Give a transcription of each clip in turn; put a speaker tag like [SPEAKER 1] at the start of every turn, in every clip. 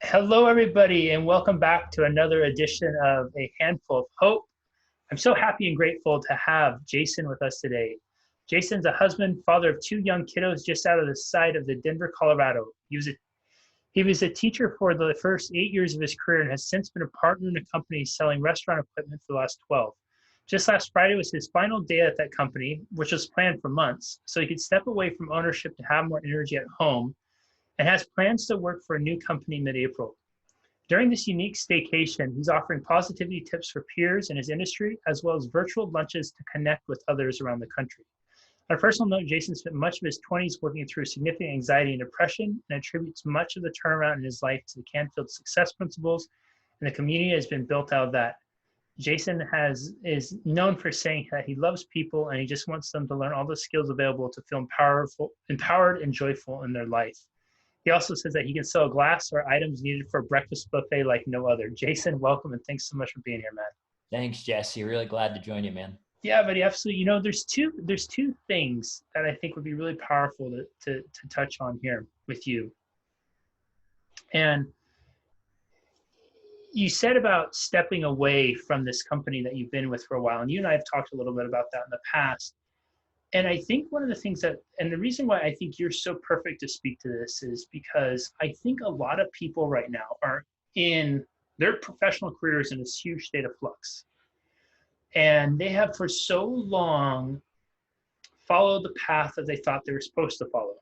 [SPEAKER 1] Hello, everybody, and welcome back to another edition of A Handful of Hope. I'm so happy and grateful to have Jason with us today. Jason's a husband, father of two young kiddos just out of the side of the Denver, Colorado. He was a teacher for the first 8 years of his career and has since been a partner in a company selling restaurant equipment for the last 12. Just last Friday was his final day at that company, which was planned for months, so he could step away from ownership to have more energy at home and has plans to work for a new company mid-April. During this unique staycation, he's offering positivity tips for peers in his industry, as well as virtual lunches to connect with others around the country. On a personal note, Jason spent much of his 20s working through significant anxiety and depression and attributes much of the turnaround in his life to the Canfield success principles, and the community has been built out of that. Jason is known for saying that he loves people and he just wants them to learn all the skills available to feel empowered and joyful in their life. He also says that he can sell glass or items needed for a breakfast buffet like no other. Jason, welcome and thanks so much for being here, man.
[SPEAKER 2] Thanks, Jesse. Really glad to join you, man.
[SPEAKER 1] Yeah, buddy, absolutely. There's two things that I think would be really powerful to touch on here with you. And you said about stepping away from this company that you've been with for a while, and you and I have talked a little bit about that in the past. And I think one of the things and the reason why I think you're so perfect to speak to this is because I think a lot of people right now are in their professional careers in this huge state of flux. And they have for so long followed the path that they thought they were supposed to follow,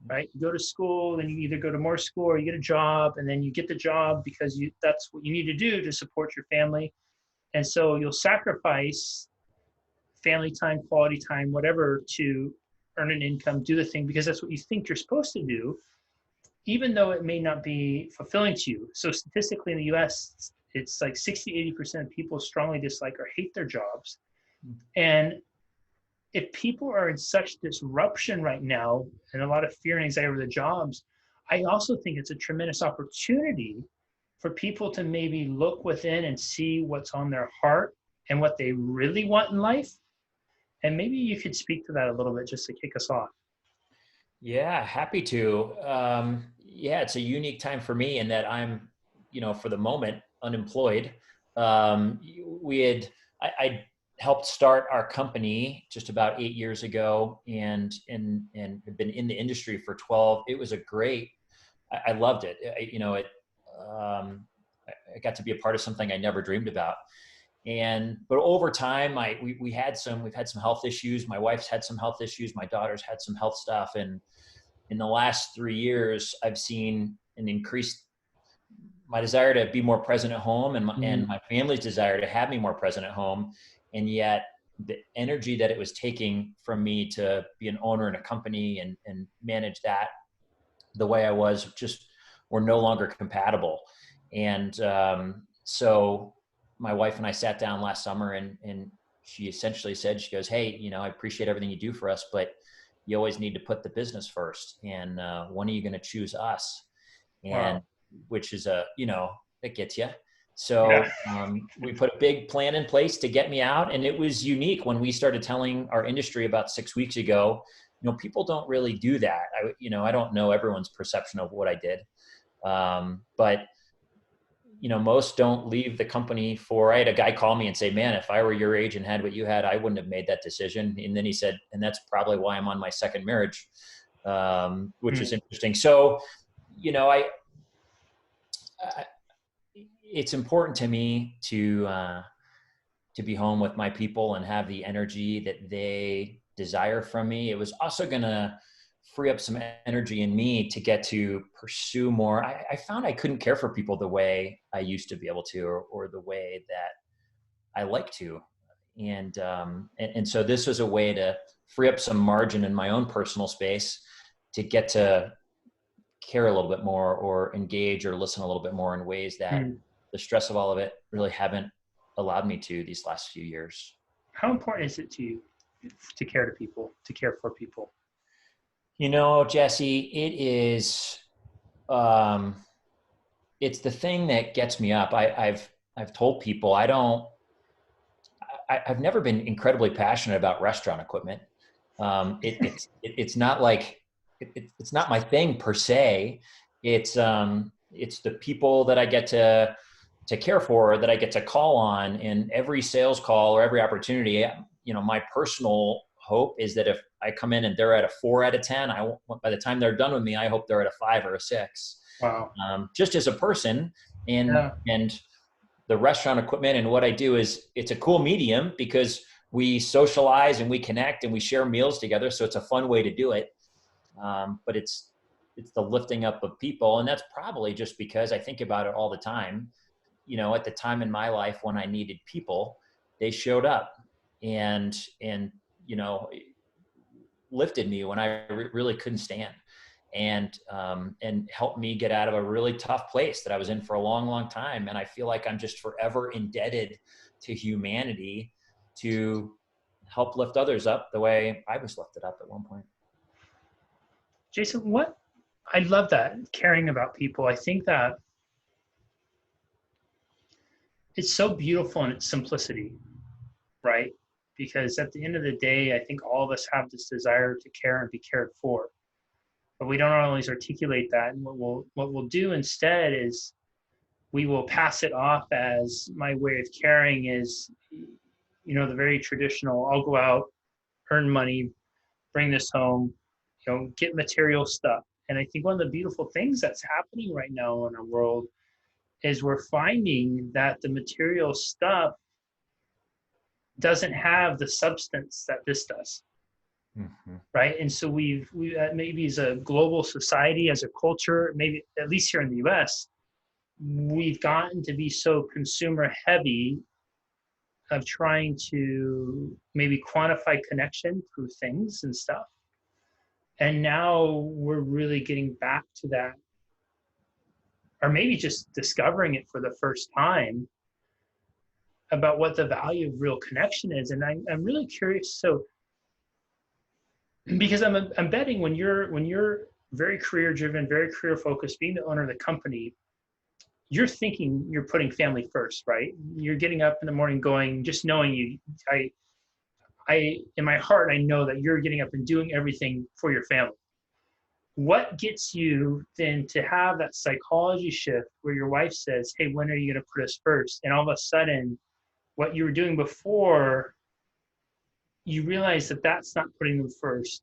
[SPEAKER 1] right? You go to school, then you either go to more school or you get a job, and then you get the job because that's what you need to do to support your family. And so you'll sacrifice family time, quality time, whatever, to earn an income, do the thing, because that's what you think you're supposed to do, even though it may not be fulfilling to you. So statistically in the US, it's like 60-80% of people strongly dislike or hate their jobs. And if people are in such disruption right now and a lot of fear and anxiety over the jobs, I also think it's a tremendous opportunity for people to maybe look within and see what's on their heart and what they really want in life. And maybe you could speak to that a little bit just to kick us off.
[SPEAKER 2] Yeah, happy to. Yeah, it's a unique time for me in that I'm, for the moment, unemployed. I helped start our company just about 8 years ago, and have been in the industry for 12. It was I loved it. I got to be a part of something I never dreamed about. But over time, we've had some health issues. My wife's had some health issues. My daughter's had some health stuff. And in the last 3 years, I've seen an increased my desire to be more present at home and my family's desire to have me more present at home. And yet the energy that it was taking from me to be an owner in a company and manage that the way I was just were no longer compatible. And so my wife and I sat down last summer and she essentially said, she goes, "Hey, I appreciate everything you do for us, but you always need to put the business first. And when are you going to choose us?" And
[SPEAKER 1] Wow.
[SPEAKER 2] which is it gets you. So we put a big plan in place to get me out. And it was unique when we started telling our industry about 6 weeks ago. People don't really do that. I don't know everyone's perception of what I did. But most don't leave the company I had a guy call me and say, "Man, if I were your age and had what you had, I wouldn't have made that decision." And then he said, "And that's probably why I'm on my second marriage," which is interesting. So, it's important to me to be home with my people and have the energy that they desire from me. It was also going to free up some energy in me to get to pursue more. I found I couldn't care for people the way I used to be able to, or the way that I like to. And so this was a way to free up some margin in my own personal space to get to care a little bit more or engage or listen a little bit more in ways that the stress of all of it really haven't allowed me to these last few years.
[SPEAKER 1] How important is it to you to care to people, to care for people?
[SPEAKER 2] Jesse, it is, it's the thing that gets me up. I've told people I've never been incredibly passionate about restaurant equipment. It's not like, it's not my thing per se. It's it's the people that I get to care for, that I get to call on. And every sales call or every opportunity, my personal hope is that if I come in and they're at a 4 out of 10, by the time they're done with me, I hope they're at a 5 or a 6.
[SPEAKER 1] Wow.
[SPEAKER 2] Just as a person. And
[SPEAKER 1] Yeah.
[SPEAKER 2] the restaurant equipment and what I do is, it's a cool medium because we socialize and we connect and we share meals together. So it's a fun way to do it. But it's the lifting up of people. And that's probably just because I think about it all the time. At the time in my life when I needed people, they showed up and lifted me when I really couldn't stand, and helped me get out of a really tough place that I was in for a long, long time. And I feel like I'm just forever indebted to humanity to help lift others up the way I was lifted up at one point.
[SPEAKER 1] Jason, I love that, caring about people. I think that it's so beautiful in its simplicity, right? Because at the end of the day, I think all of us have this desire to care and be cared for, but we don't always articulate that. And what we'll do instead is we will pass it off as, my way of caring is, the very traditional, I'll go out, earn money, bring this home, get material stuff. And I think one of the beautiful things that's happening right now in our world is we're finding that the material stuff doesn't have the substance that this does. Mm-hmm. Right. And so we maybe as a global society, as a culture, maybe at least here in the US, we've gotten to be so consumer heavy of trying to maybe quantify connection through things and stuff. And now we're really getting back to that, or maybe just discovering it for the first time, about what the value of real connection is. And I'm really curious. So, because I'm betting when you're very career driven, very career focused, being the owner of the company, you're thinking you're putting family first, right? You're getting up in the morning going, just knowing you, I in my heart, I know that you're getting up and doing everything for your family. What gets you then to have that psychology shift where your wife says, hey, when are you going to put us first? And all of a sudden, what you were doing before, you realize that that's not putting them first,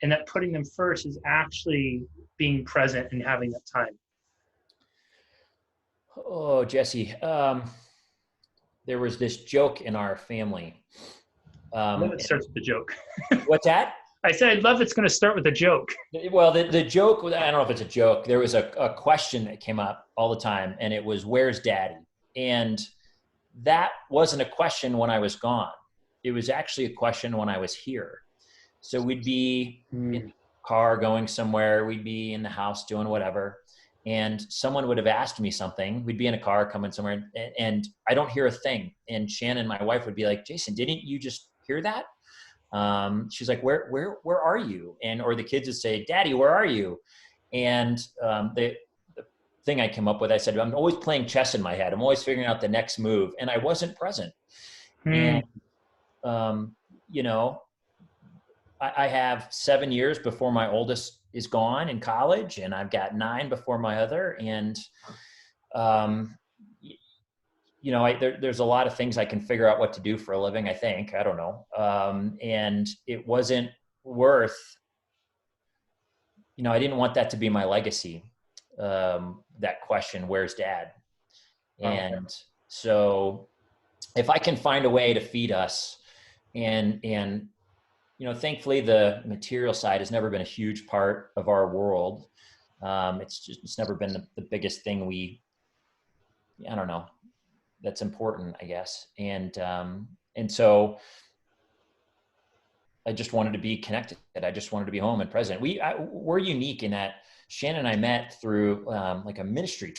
[SPEAKER 1] and that putting them first is actually being present and having that time.
[SPEAKER 2] Oh, Jesse, there was this joke in our family.
[SPEAKER 1] I love it starts with a joke.
[SPEAKER 2] What's that?
[SPEAKER 1] I said, I love it's going to start with a joke.
[SPEAKER 2] Well, the joke, I don't know if it's a joke. There was a question that came up all the time, and it was, where's daddy? And that wasn't a question when I was gone. It was actually a question when I was here. So we'd be in the car going somewhere. We'd be in the house doing whatever. And someone would have asked me something. We'd be in a car coming somewhere, and I don't hear a thing. And Shannon, my wife, would be like, Jason, didn't you just hear that? She's like, where are you? Or the kids would say, Daddy, where are you? And the thing I came up with, I said, I'm always playing chess in my head. I'm always figuring out the next move. And I wasn't present. And, I have 7 years before my oldest is gone in college, and I've got 9 before my other. And, there's a lot of things I can figure out what to do for a living, I think. I don't know. And it wasn't worth, I didn't want that to be my legacy. That question, where's dad? And so if I can find a way to feed us, and thankfully the material side has never been a huge part of our world. It's never been the biggest thing I don't know, that's important, I guess. And so I just wanted to be connected. I just wanted to be home and present. We're unique in that Shannon and I met through like a ministry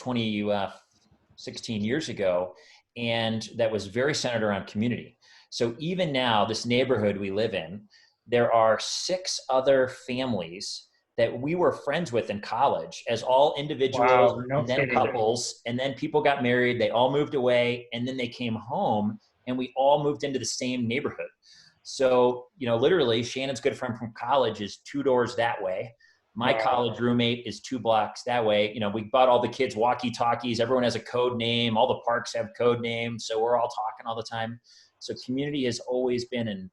[SPEAKER 2] 16 years ago, and that was very centered around community. So even now, this neighborhood we live in, there are 6 other families that we were friends with in college as all individuals, and then couples, and then people got married, they all moved away, and then they came home, and we all moved into the same neighborhood. So, literally, Shannon's good friend from college is 2 doors that way. My
[SPEAKER 1] Wow.
[SPEAKER 2] college roommate is 2 blocks that way. You know, we bought all the kids walkie talkies. Everyone has a code name. All the parks have code names. So we're all talking all the time. So community has always been an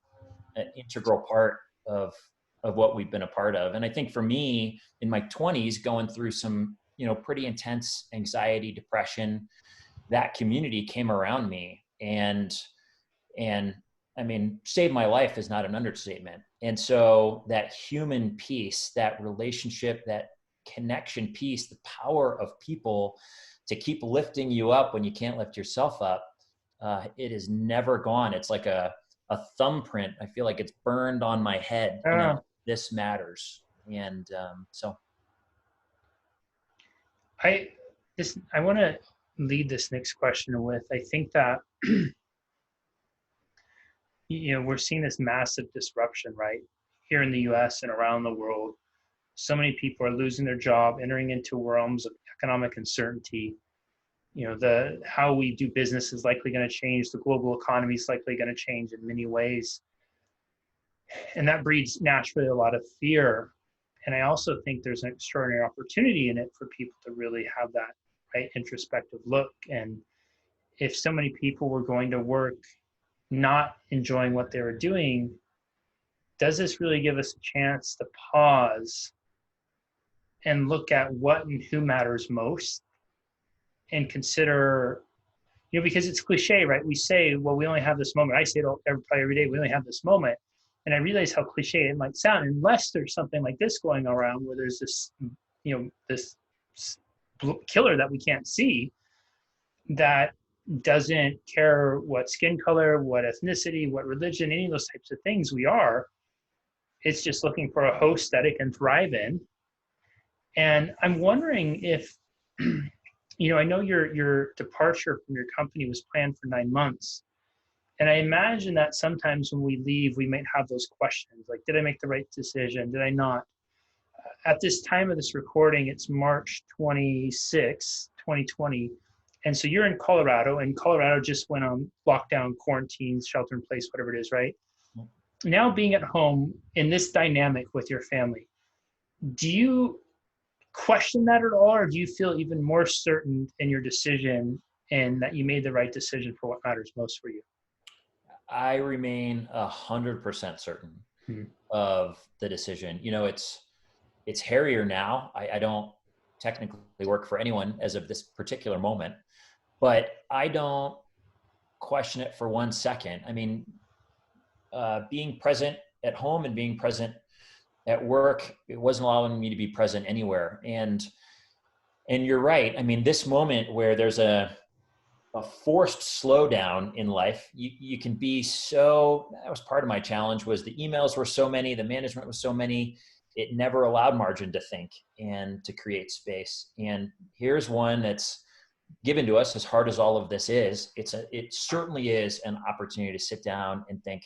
[SPEAKER 2] integral part of what we've been a part of. And I think for me in my 20s, going through some, you know, pretty intense anxiety, depression, that community came around me and I mean, saved my life is not an understatement. And so that human piece, that relationship, that connection piece, the power of people to keep lifting you up when you can't lift yourself up, it is never gone. It's like a thumbprint. I feel like it's burned on my head. You know,
[SPEAKER 1] Uh,
[SPEAKER 2] this matters. And so
[SPEAKER 1] I I want to lead this next question with, I think that we're seeing this massive disruption, right? Here in the US and around the world. So many people are losing their job, entering into realms of economic uncertainty. The how we do business is likely going to change. The global economy is likely going to change in many ways. And that breeds naturally a lot of fear. And I also think there's an extraordinary opportunity in it for people to really have that right introspective look. And if so many people were going to work not enjoying what they were doing, does this really give us a chance to pause and look at what and who matters most and consider, because it's cliche, right? We say, well, we only have this moment. I say it probably every day, we only have this moment. And I realize how cliche it might sound, unless there's something like this going around where there's this, this killer that we can't see that doesn't care what skin color, what ethnicity, what religion, any of those types of things we are. It's just looking for a host that it can thrive in. And I'm wondering if, I know your departure from your company was planned for 9 months. And I imagine that sometimes when we leave, we might have those questions like, did I make the right decision? Did I not? At this time of this recording, it's March 26, 2020. And so you're in Colorado, and Colorado just went on lockdown, quarantine, shelter in place, whatever it is, right? Now being at home in this dynamic with your family, do you question that at all, or do you feel even more certain in your decision and that you made the right decision for what matters most for you?
[SPEAKER 2] I remain 100% certain
[SPEAKER 1] Hmm.
[SPEAKER 2] of the decision. You know, it's hairier now. I don't technically work for anyone as of this particular moment, but I don't question it for 1 second. I mean, being present at home and being present at work, it wasn't allowing me to be present anywhere. And you're right. I mean, this moment where there's a forced slowdown in life, you can be so, that was part of my challenge, was the emails were so many, the management was so many, it never allowed margin to think and to create space. And here's one that's given to us, as hard as all of this is, it certainly is an opportunity to sit down and think,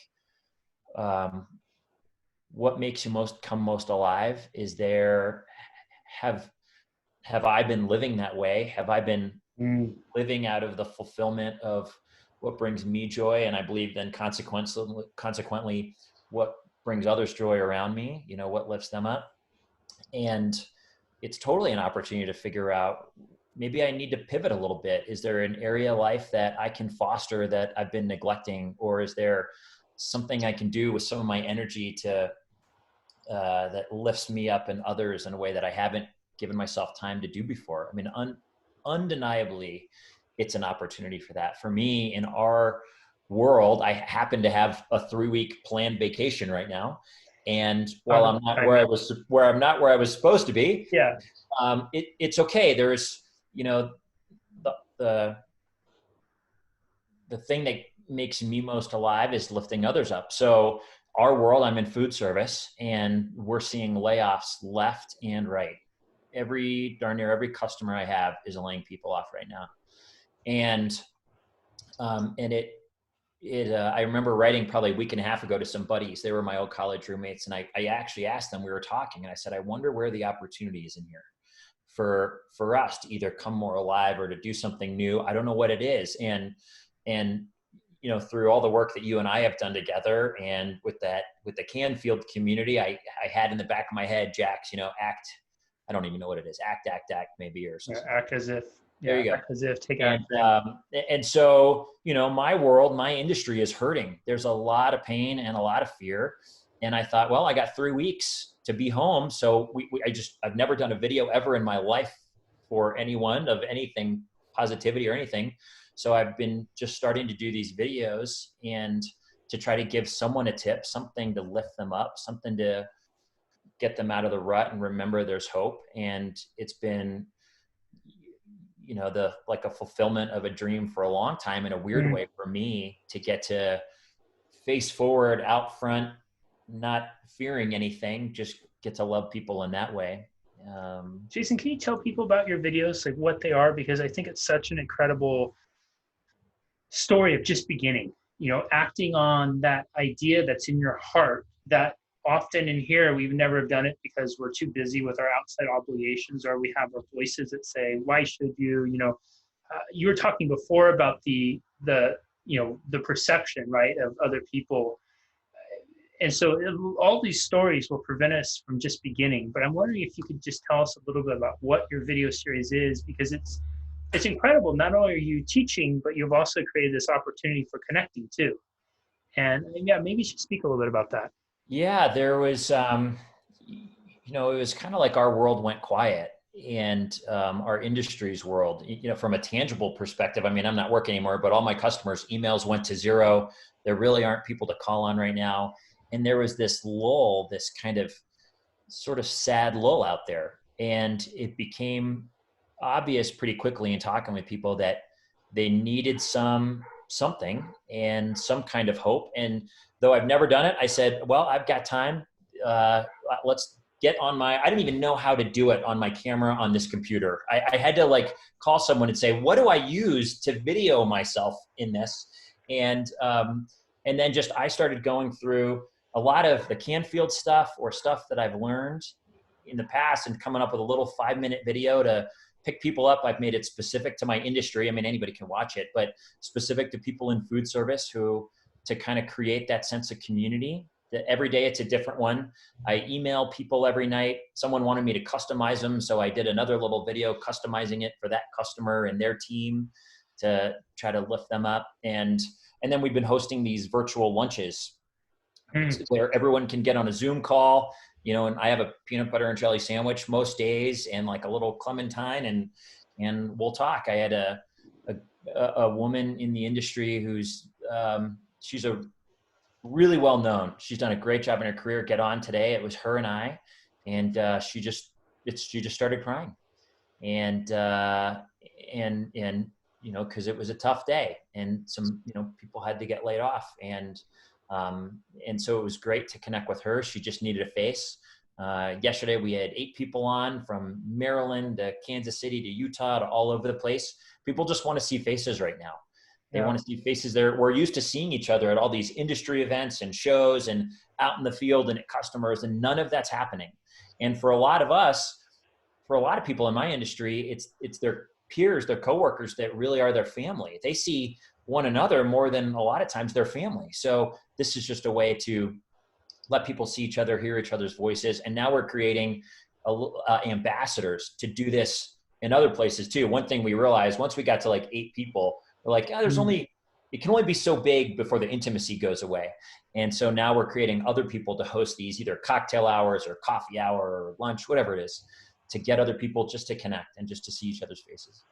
[SPEAKER 2] um, what makes you come most alive? Is there, have I been living that way? Have I been
[SPEAKER 1] Mm.
[SPEAKER 2] living out of the fulfillment of what brings me joy? And I believe then consequently, what brings others joy around me, what lifts them up. And it's totally an opportunity to figure out, maybe I need to pivot a little bit. Is there an area of life that I can foster that I've been neglecting? Or is there something I can do with some of my energy to, that lifts me up and others in a way that I haven't given myself time to do before? I mean, undeniably, it's an opportunity for that. For me, in our world, I happen to have a 3-week planned vacation right now. And while I'm not where I was supposed to be,
[SPEAKER 1] Yeah.
[SPEAKER 2] it's okay. There's, the thing that makes me most alive is lifting others up. So our world, I'm in food service, and we're seeing layoffs left and right. Darn near every customer I have is laying people off right now. And I remember writing probably a week and a half ago to some buddies. They were my old college roommates. And I actually asked them, we were talking, and I said, I wonder where the opportunity is in here for us to either come more alive or to do something new. I don't know what it is. And through all the work that you and I have done together, and with the Canfield community, I had in the back of my head, Jack's, act. I don't even know what it is. Act, maybe, or something.
[SPEAKER 1] Act as if.
[SPEAKER 2] There you go.
[SPEAKER 1] Act as if. Take
[SPEAKER 2] And
[SPEAKER 1] action.
[SPEAKER 2] and so my industry is hurting. There's a lot of pain and a lot of fear. And I thought, well, I got 3 weeks to be home. So I've never done a video ever in my life for anyone of anything, positivity or anything. So I've been just starting to do these videos and to try to give someone a tip, something to lift them up, something to get them out of the rut and remember there's hope. And it's been, like a fulfillment of a dream for a long time, in a weird way for me, to get to face forward out front, not fearing anything, just get to love people in that way.
[SPEAKER 1] Jason, can you tell people about your videos, like what they are? Because I think it's such an incredible story of just beginning, acting on that idea that's in your heart, that often in here, we've never done it because we're too busy with our outside obligations, or we have our voices that say, why should you, you were talking before about the perception, right, of other people. And so all these stories will prevent us from just beginning. But I'm wondering if you could just tell us a little bit about what your video series is, because it's incredible. Not only are you teaching, but you've also created this opportunity for connecting too. And maybe you should speak a little bit about that.
[SPEAKER 2] Yeah, there was, it was kind of like our world went quiet, and our industry's world, from a tangible perspective. I mean, I'm not working anymore, but all my customers' emails went to zero. There really aren't people to call on right now. And there was this lull, this kind of sort of sad lull out there. And it became obvious pretty quickly in talking with people that they needed something and some kind of hope. And though I've never done it, I said, well, I've got time. Let's get on I didn't even know how to do it on my camera on this computer. I had to call someone and say, what do I use to video myself in this? And then I started going through a lot of the Canfield stuff, or stuff that I've learned in the past, and coming up with a little 5-minute video to pick people up. I've made it specific to my industry. I mean, anybody can watch it, but specific to people in food service to kind of create that sense of community. That every day it's a different one. I email people every night. Someone wanted me to customize them, so I did another little video customizing it for that customer and their team to try to lift them up. And then we've been hosting these virtual lunches where everyone can get on a Zoom call, and I have a peanut butter and jelly sandwich most days, and like a little clementine, and we'll talk. I had a woman in the industry who's, she's a really well known. She's done a great job in her career. Get on today. It was her and I, and she just started crying, and because it was a tough day, and some people had to get laid off, and so it was great to connect with her. She just needed a face. Yesterday we had 8 people on, from Maryland to Kansas City to Utah to all over the place. People just want to see faces right now. They want to see faces there. We're used to seeing each other at all these industry events and shows and out in the field and at customers, and none of that's happening. And for a lot of us, for a lot of people in my industry, it's their peers, their coworkers that really are their family. They see one another more than a lot of times their family. So this is just a way to let people see each other, hear each other's voices. And now we're creating ambassadors to do this in other places too. One thing we realized once we got to 8 people, we're like, it can only be so big before the intimacy goes away. And so now we're creating other people to host these, either cocktail hours or coffee hour or lunch, whatever it is, to get other people just to connect and just to see each other's faces.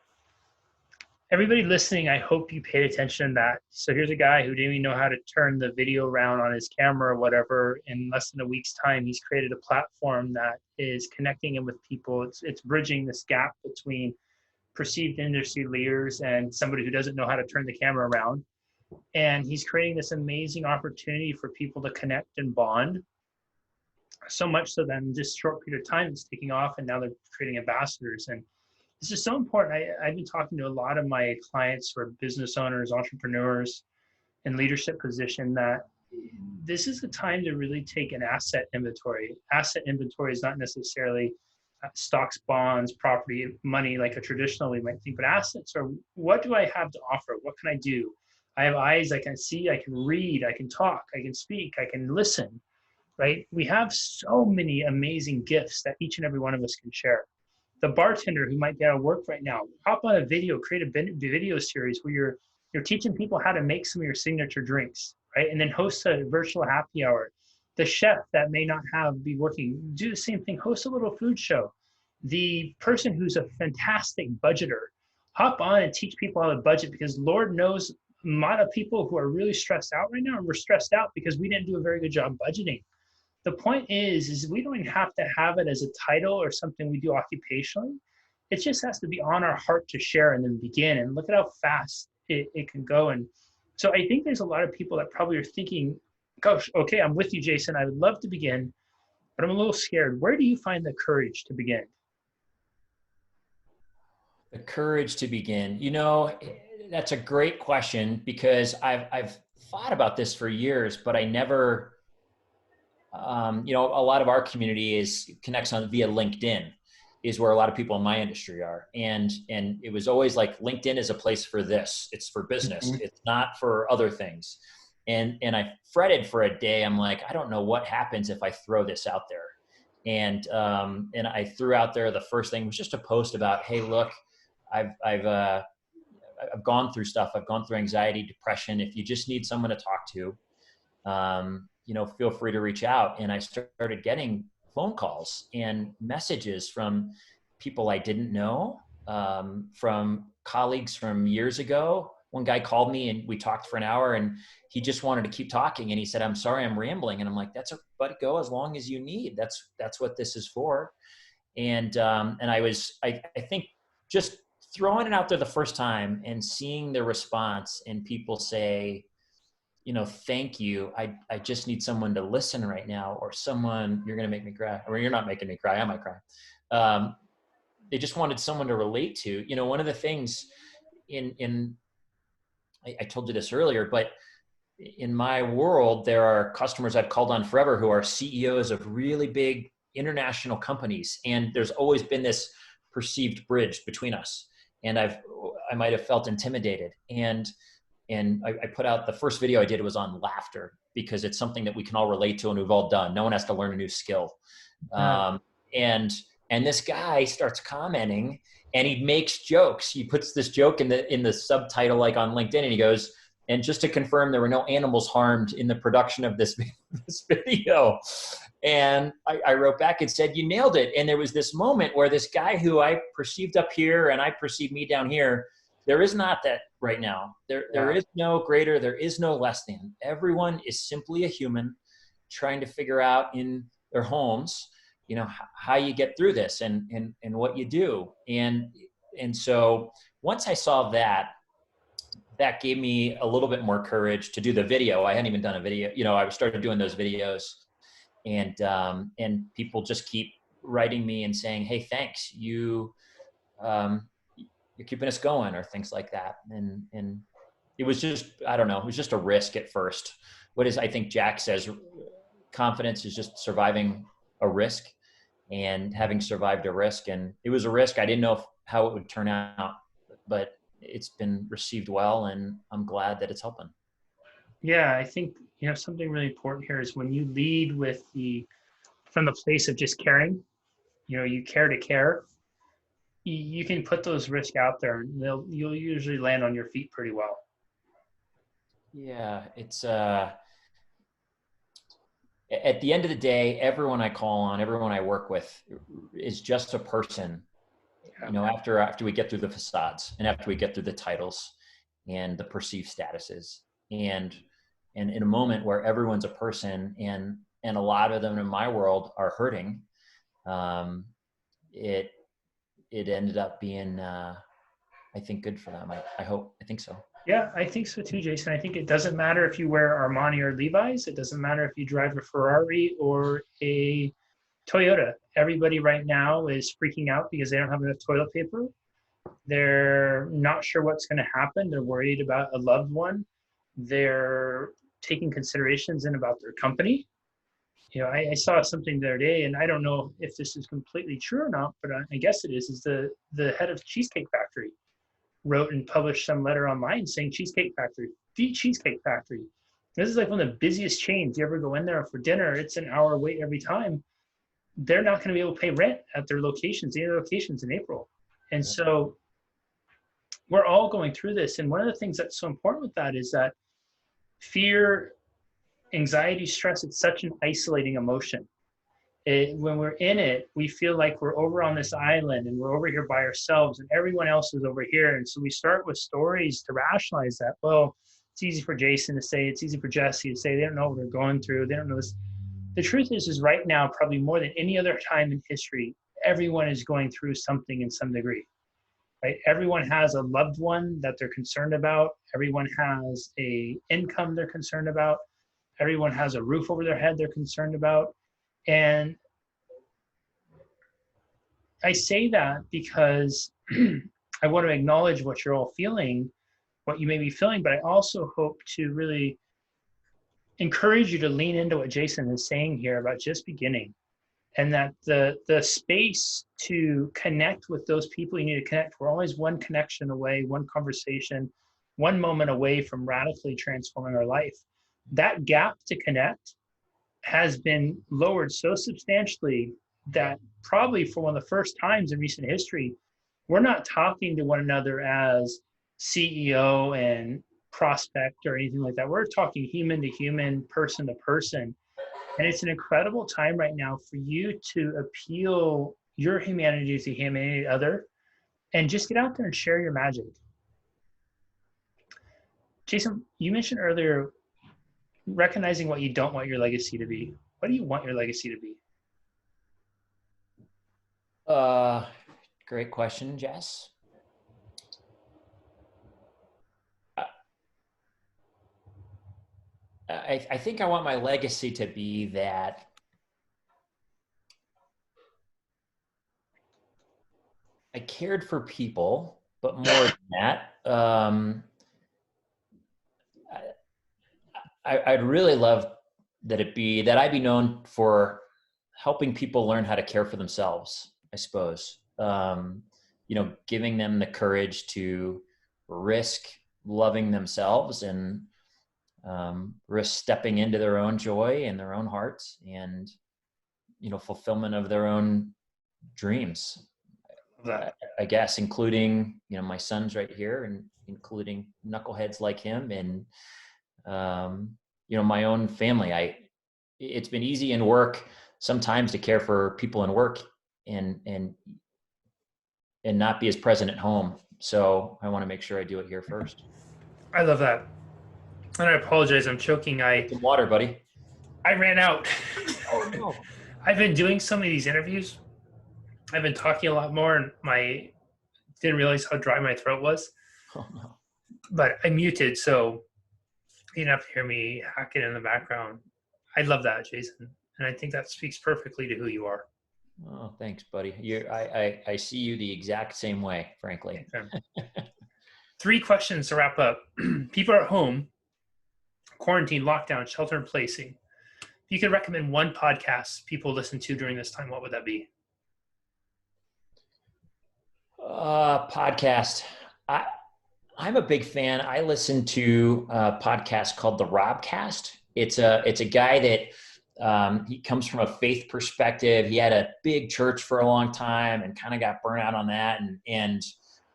[SPEAKER 1] Everybody listening, I hope you paid attention to that. So here's a guy who didn't even know how to turn the video around on his camera or whatever. In less than a week's time, he's created a platform that is connecting him with people. It's bridging this gap between perceived industry leaders and somebody who doesn't know how to turn the camera around. And he's creating this amazing opportunity for people to connect and bond. So much so that in just a short period of time, it's taking off, and now they're creating ambassadors. And this is so important. I've been talking to a lot of my clients who are business owners, entrepreneurs in leadership position, that this is the time to really take an asset inventory. Asset inventory is not necessarily stocks, bonds, property, money like a traditional we might think, but assets are, what do I have to offer? What can I do? I have eyes, I can see, I can read, I can talk, I can speak, I can listen, right? We have so many amazing gifts that each and every one of us can share. The bartender who might be out of work right now, hop on a video, create a video series where you're teaching people how to make some of your signature drinks, right? And then host a virtual happy hour. The chef that may not be working, do the same thing, host a little food show. The person who's a fantastic budgeter, hop on and teach people how to budget, because Lord knows a lot of people who are really stressed out right now, and we're stressed out because we didn't do a very good job budgeting. The point is we don't even have to have it as a title or something we do occupationally. It just has to be on our heart to share and then begin. And look at how fast it can go. And so I think there's a lot of people that probably are thinking, gosh, okay, I'm with you, Jason. I would love to begin, but I'm a little scared. Where do you find the courage to begin?
[SPEAKER 2] The courage to begin. You know, that's a great question, because I've thought about this for years, but I never, you know, a lot of our community connects on via LinkedIn, is where a lot of people in my industry are. And it was always like, LinkedIn is a place for this. It's for business.
[SPEAKER 1] Mm-hmm.
[SPEAKER 2] It's not for other things. And I fretted for a day. I'm like, I don't know what happens if I throw this out there. And I threw out there, the first thing was just a post about, hey, look, I've gone through stuff. I've gone through anxiety, depression. If you just need someone to talk to, you know, feel free to reach out. And I started getting phone calls and messages from people I didn't know, from colleagues from years ago. One guy called me and we talked for an hour, and he just wanted to keep talking. And he said, I'm sorry, I'm rambling. And I'm like, but go as long as you need. That's what this is for. And I think just throwing it out there the first time and seeing the response, and people say, you know, thank you. I just need someone to listen right now, or someone, you're going to make me cry, or you're not making me cry, I might cry. They just wanted someone to relate to. You know, one of the things I told you this earlier, but in my world, there are customers I've called on forever who are CEOs of really big international companies. And there's always been this perceived bridge between us. And I might have felt intimidated. And I put out, the first video I did was on laughter, because it's something that we can all relate to and we've all done. No one has to learn a new skill. And this guy starts commenting, and he makes jokes. He puts this joke in the subtitle, like on LinkedIn, and he goes, and just to confirm, there were no animals harmed in the production of this video. And I wrote back and said, you nailed it. And there was this moment where this guy who I perceived up here and I perceived me down here, there is not that right now. There is no greater, there is no less than. Everyone is simply a human trying to figure out in their homes, you know, how you get through this and what you do. And so once I saw that gave me a little bit more courage to do the video. I hadn't even done a video. You know, I started doing those videos, and people just keep writing me and saying, hey, thanks. You're keeping us going, or things like that. And it was just, I don't know, it was just a risk at first. I think Jack says, confidence is just surviving a risk, and having survived a risk. And it was a risk. I didn't know how it would turn out, but it's been received well, and I'm glad that it's helping.
[SPEAKER 1] Yeah, I think, you know, something really important here is when you lead from the place of just caring, you know, you care to care, you can put those risks out there, and you'll usually land on your feet pretty well.
[SPEAKER 2] Yeah, it's at the end of the day, everyone I call on, everyone I work with is just a person. You know, after we get through the facades, and after we get through the titles and the perceived statuses, and in a moment where everyone's a person, and a lot of them in my world are hurting, it ended up being, I think, good for them. I think so.
[SPEAKER 1] Yeah, I think so too, Jason. I think it doesn't matter if you wear Armani or Levi's. It doesn't matter if you drive a Ferrari or a Toyota. Everybody right now is freaking out because they don't have enough toilet paper. They're not sure what's going to happen. They're worried about a loved one. They're taking considerations in about their company. You know, I saw something the other day, and I don't know if this is completely true or not, but I guess it is the head of Cheesecake Factory wrote and published some letter online saying Cheesecake Factory, the Cheesecake Factory. This is like one of the busiest chains. You ever go in there for dinner, it's an hour wait every time. They're not going to be able to pay rent at their locations, in April. And so we're all going through this. And one of the things that's so important with that is that fear, anxiety, stress, it's such an isolating emotion. When we're in it, we feel like we're over on this island and we're over here by ourselves and everyone else is over here. And so we start with stories to rationalize that. Well, it's easy for Jason to say, it's easy for Jesse to say, they don't know what they're going through. They don't know this. The truth is right now, probably more than any other time in history, everyone is going through something in some degree, right? Everyone has a loved one that they're concerned about. Everyone has a income they're concerned about. Everyone has a roof over their head they're concerned about. And I say that because I want to acknowledge what you're all feeling, what you may be feeling, but I also hope to really encourage you to lean into what Jason is saying here about just beginning, and that the space to connect with those people you need to connect. We're always one connection away, one conversation, one moment away from radically transforming our life. That gap to connect has been lowered so substantially that probably for one of the first times in recent history, we're not talking to one another as CEO and prospect or anything like that. We're talking human to human, person to person. And it's an incredible time right now for you to appeal your humanity to the humanity of the other and just get out there and share your magic. Jason, you mentioned earlier recognizing what you don't want your legacy to be. What do you want your legacy to be?
[SPEAKER 2] Great question, Jess. I think I want my legacy to be that I cared for people, but more than that, I'd really love that I be known for helping people learn how to care for themselves, I suppose. Giving them the courage to risk loving themselves and risk stepping into their own joy and their own hearts and, fulfillment of their own dreams. I guess, including, my son's right here and including knuckleheads like him and, my own family. It's been easy in work sometimes to care for people in work and not be as present at home. So I want to make sure I do it here first.
[SPEAKER 1] I love that. And I apologize, I'm choking.
[SPEAKER 2] Some water, buddy.
[SPEAKER 1] I ran out.
[SPEAKER 2] Oh no.
[SPEAKER 1] I've been doing so many of these interviews. I've been talking a lot more and didn't realize how dry my throat was.
[SPEAKER 2] Oh no.
[SPEAKER 1] But I muted, so you didn't have to hear me hacking in the background. I love that, Jason. And I think that speaks perfectly to who you are.
[SPEAKER 2] Oh, thanks, buddy. I see you the exact same way, frankly.
[SPEAKER 1] Okay. 3 questions to wrap up. People are at home, quarantine, lockdown, shelter in placing. If you could recommend one podcast people listen to during this time, what would that be?
[SPEAKER 2] Podcast. I'm a big fan. I listen to a podcast called the Robcast. It's a guy that he comes from a faith perspective. He had a big church for a long time and kind of got burnt out on that and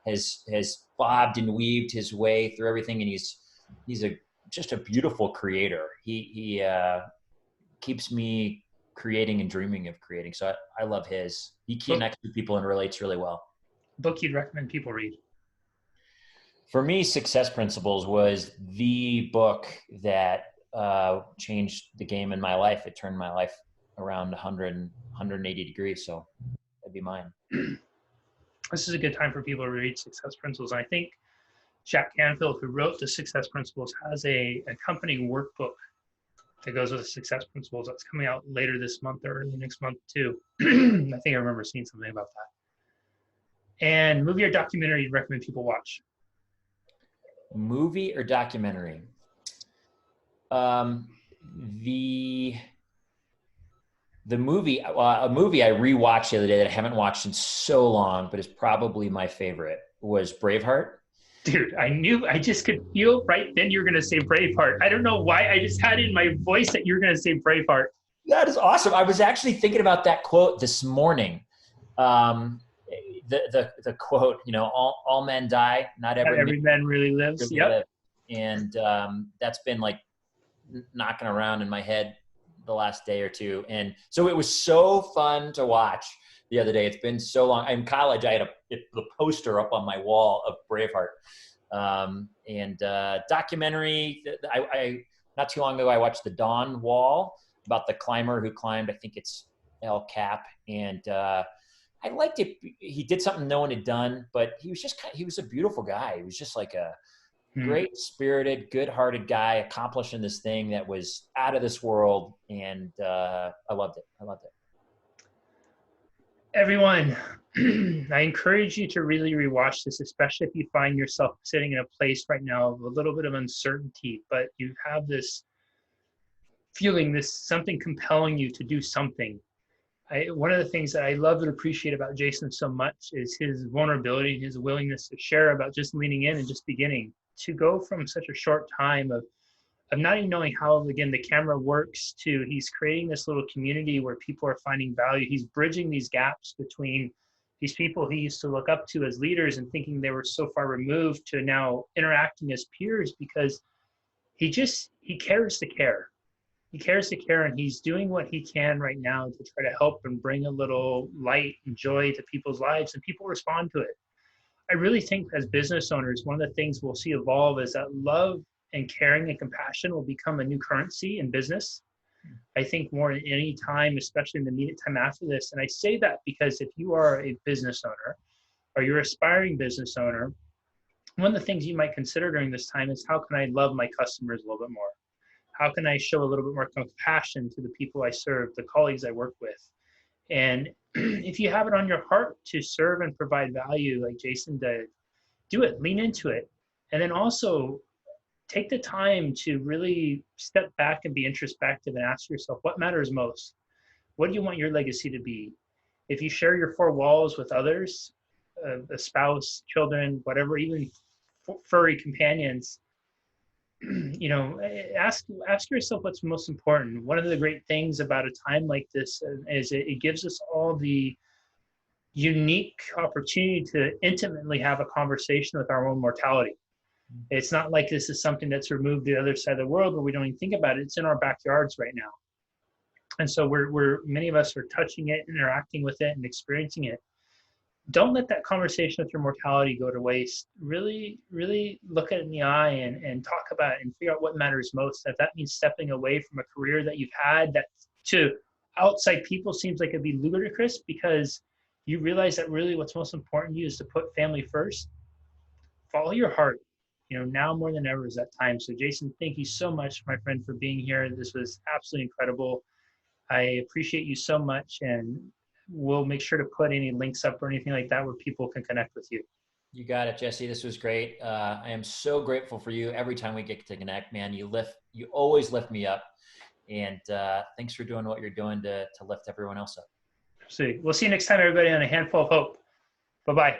[SPEAKER 2] has bobbed and weaved his way through everything. And he's just a beautiful creator. He keeps me creating and dreaming of creating. So I love his. He connects with people and relates really well.
[SPEAKER 1] Book you'd recommend people read?
[SPEAKER 2] For me, Success Principles was the book that changed the game in my life. It turned my life around 180 degrees. So that'd be mine.
[SPEAKER 1] This is a good time for people to read Success Principles. And I think Jack Canfield, who wrote the Success Principles, has a accompanying workbook that goes with the Success Principles that's coming out later this month or early next month too. I think I remember seeing something about that. And movie or documentary you'd recommend people watch?
[SPEAKER 2] Movie or documentary? The movie, a movie I rewatched the other day that I haven't watched in so long, but is probably my favorite, was Braveheart.
[SPEAKER 1] Dude, I just could feel right then you're going to say Braveheart. I don't know why. I just had it in my voice that you're going to say Braveheart.
[SPEAKER 2] That is awesome. I was actually thinking about that quote this morning. Um, the quote, all men die, not
[SPEAKER 1] Not
[SPEAKER 2] every man
[SPEAKER 1] every man really lives.
[SPEAKER 2] really
[SPEAKER 1] Yep.
[SPEAKER 2] live. And that's been like knocking around in my head the last day or two. And so it was so fun to watch the other day. It's been so long. In college, I had the poster up on my wall of Braveheart. And documentary, I not too long ago, I watched The Dawn Wall about the climber who climbed, I think it's El Cap. And I liked it. He did something no one had done, but he was he was a beautiful guy. He was just like a great spirited, good hearted guy accomplishing this thing that was out of this world. And I loved it. I loved it.
[SPEAKER 1] Everyone, I encourage you to really rewatch this, especially if you find yourself sitting in a place right now of a little bit of uncertainty, but you have this feeling, this something compelling you to do something. One of the things that I love and appreciate about Jason so much is his vulnerability, his willingness to share about just leaning in and just beginning to go from such a short time of not even knowing how, again, the camera works to he's creating this little community where people are finding value. He's bridging these gaps between these people he used to look up to as leaders and thinking they were so far removed to now interacting as peers because he cares to care. He cares to care, and he's doing what he can right now to try to help and bring a little light and joy to people's lives, and people respond to it. I really think as business owners, one of the things we'll see evolve is that love and caring and compassion will become a new currency in business. I think more than any time, especially in the immediate time after this. And I say that because if you are a business owner or you're an aspiring business owner, one of the things you might consider during this time is how can I love my customers a little bit more? How can I show a little bit more compassion to the people I serve, the colleagues I work with? And if you have it on your heart to serve and provide value like Jason did, do it, lean into it. And then also take the time to really step back and be introspective and ask yourself, what matters most? What do you want your legacy to be? If you share your four walls with others, a spouse, children, whatever, even furry companions, ask yourself what's most important. One of the great things about a time like this is it gives us all the unique opportunity to intimately have a conversation with our own mortality. It's not like this is something that's removed to the other side of the world where we don't even think about it. It's in our backyards right now. And so we're many of us are touching it, interacting with it, and experiencing it. Don't let that conversation with your mortality go to waste. Really, really look at it in the eye and talk about it and figure out what matters most. If that means stepping away from a career that you've had that to outside people seems like it'd be ludicrous because you realize that really what's most important to you is to put family first, follow your heart. Now more than ever is that time. So Jason, thank you so much, my friend, for being here. This was absolutely incredible. I appreciate you so much, and we'll make sure to put any links up or anything like that where people can connect with you.
[SPEAKER 2] You got it, Jesse. This was great. I am so grateful for you. Every time we get to connect, man, you always lift me up. And thanks for doing what you're doing to lift everyone else up.
[SPEAKER 1] See, we'll see you next time, everybody, on A Handful of Hope. Bye-bye.